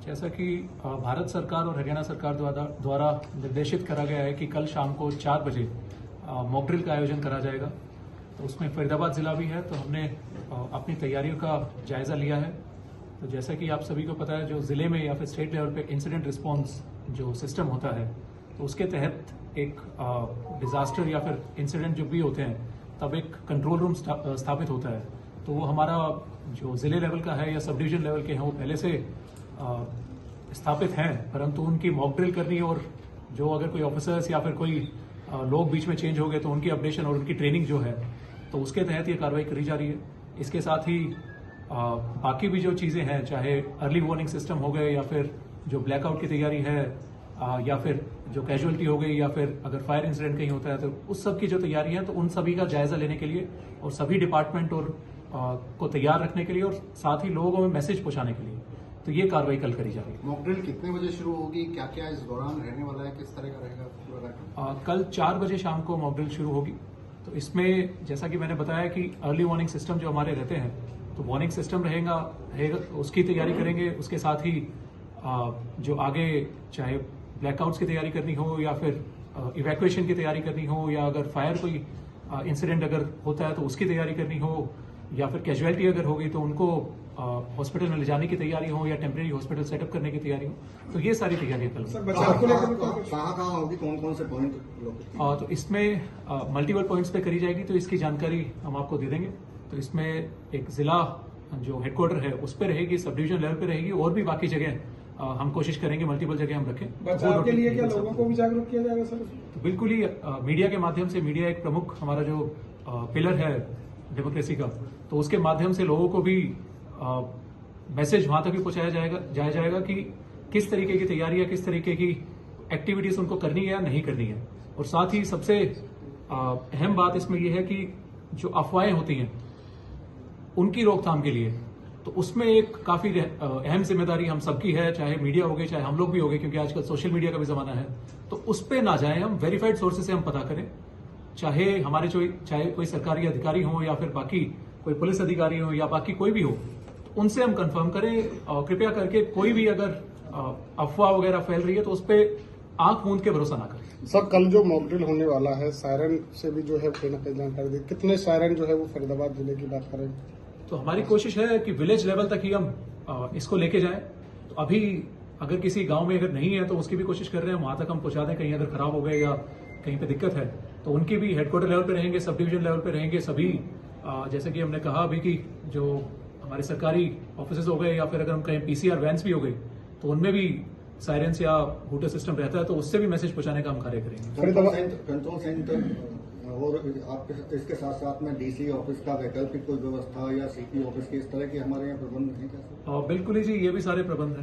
जैसा कि भारत सरकार और हरियाणा सरकार द्वारा निर्देशित करा गया है कि कल शाम को 4 बजे मॉक ड्रिल का आयोजन करा जाएगा। तो उसमें फरीदाबाद जिला भी है, तो हमने अपनी तैयारियों का जायजा लिया है। तो जैसा कि आप सभी को पता है, जो जिले में या फिर स्टेट लेवल पे इंसिडेंट रिस्पांस जो सिस्टम होता है, तो उसके तहत एक डिजास्टर या फिर इंसिडेंट जो भी होते हैं तब एक कंट्रोल रूम स्थापित होता है। तो वो हमारा जो जिले लेवल का है या सब डिवीजन लेवल के हैं वो पहले से स्थापित हैं, परंतु उनकी मॉक ड्रिल करनी और जो अगर कोई ऑफिसर्स या फिर कोई लोग बीच में चेंज हो गए तो उनकी अपडेशन और उनकी ट्रेनिंग जो है, तो उसके तहत ये कार्रवाई करी जा रही है। इसके साथ ही बाकी भी जो चीज़ें हैं, चाहे अर्ली वार्निंग सिस्टम हो गए या फिर जो ब्लैकआउट की तैयारी है या फिर जो कैजुअलिटी हो गई या फिर अगर फायर इंसिडेंट कहीं होता है तो उस सब की जो तैयारी है, तो उन सभी का जायजा लेने के लिए और सभी डिपार्टमेंट और को तैयार रखने के लिए और साथ ही लोगों में मैसेज पहुंचाने के लिए तो ये कार्रवाई कल करी जा रही है। मॉक ड्रिल कितने बजे शुरू होगी, क्या क्या इस दौरान रहने वाला है, किस तरह का रहेगा? कल 4 बजे शाम को मॉक ड्रिल शुरू होगी। तो इसमें जैसा कि मैंने बताया कि अर्ली वार्निंग सिस्टम जो हमारे रहते हैं, तो वार्निंग सिस्टम रहेगा, उसकी तैयारी करेंगे। उसके साथ ही जो आगे चाहे ब्लैकआउट्स की तैयारी करनी हो या फिर इवैक्यूएशन की तैयारी करनी हो या अगर फायर कोई इंसिडेंट अगर होता है तो उसकी तैयारी करनी हो या फिर कैजुअलिटी अगर होगी तो उनको हॉस्पिटल में ले जाने की तैयारी हो या टेम्परेरी हॉस्पिटल सेटअप करने की तैयारी हो, तो ये सारी तैयारी कल। कहाँ होगी, कौन कौन से पॉइंट? तो इसमें मल्टीपल पॉइंट्स पे करी जाएगी, तो इसकी जानकारी हम आपको दे देंगे। तो इसमें एक जिला जो हेडक्वार्टर है उस पर रहेगी, सब डिवीजन लेवल पे रहेगी और भी बाकी जगह हम कोशिश करेंगे मल्टीपल जगह हम रखें। बचाव के लिए क्या लोगों को भी जागरूक किया जाएगा सर? तो बिल्कुल ही मीडिया के माध्यम से, मीडिया एक प्रमुख हमारा जो पिलर है डेमोक्रेसी का, तो उसके माध्यम से लोगों को भी मैसेज वहां तक भी पहुंचाया जाएगा कि किस तरीके की तैयारी या किस तरीके की एक्टिविटीज उनको करनी है या नहीं करनी है। और साथ ही सबसे अहम बात इसमें यह है कि जो अफवाहें होती हैं उनकी रोकथाम के लिए, तो उसमें एक काफी अहम जिम्मेदारी हम सबकी है, चाहे मीडिया हो गए चाहे हम लोग भी हो गए, क्योंकि आजकल सोशल मीडिया का भी जमाना है। तो उस पर ना जाए, हम वेरीफाइड सोर्सेज से हम पता करें, चाहे कोई सरकारी अधिकारी हो या फिर बाकी कोई पुलिस अधिकारी हो या बाकी कोई भी हो, तो उनसे हम कंफर्म करें। और कृपया करके कोई भी अगर अफवाह वगैरह फैल रही है तो उस पर आंख मूंद के भरोसा ना करें। सर, कल जो मॉक ड्रिल होने वाला है, सायरन से भी जो है कोई ना कोई जानकारी दी, कितने सायरन जो है वो फरीदाबाद जिले की बात करें? तो हमारी कोशिश है कि विलेज लेवल तक ही हम इसको लेके जाएं। तो अभी अगर किसी गांव में अगर नहीं है तो उसकी भी कोशिश कर रहे हैं वहां तक हम पहुंचा दें। कहीं अगर खराब हो गए या कहीं पे दिक्कत है तो उनकी भी हेडक्वार्टर लेवल पे रहेंगे, सब डिवीजन लेवल पे रहेंगे सभी। जैसे कि हमने कहा अभी कि जो हमारे सरकारी ऑफिसेज हो गए या फिर अगर हम कहें पीसीआर वैन्स भी हो गई, तो उनमें भी सायरेंस या हूटर सिस्टम रहता है, तो उससे भी मैसेज पहुंचाने का हम कार्य करेंगे। कंट्रोल सेंटर और आपके इसके साथ साथ में डीसी ऑफिस का वैकल्पिक कोई व्यवस्था या सीपी ऑफिस के इस तरह के हमारे यहाँ प्रबंध हैं क्या? बिल्कुल ही जी, ये भी सारे प्रबंध हैं।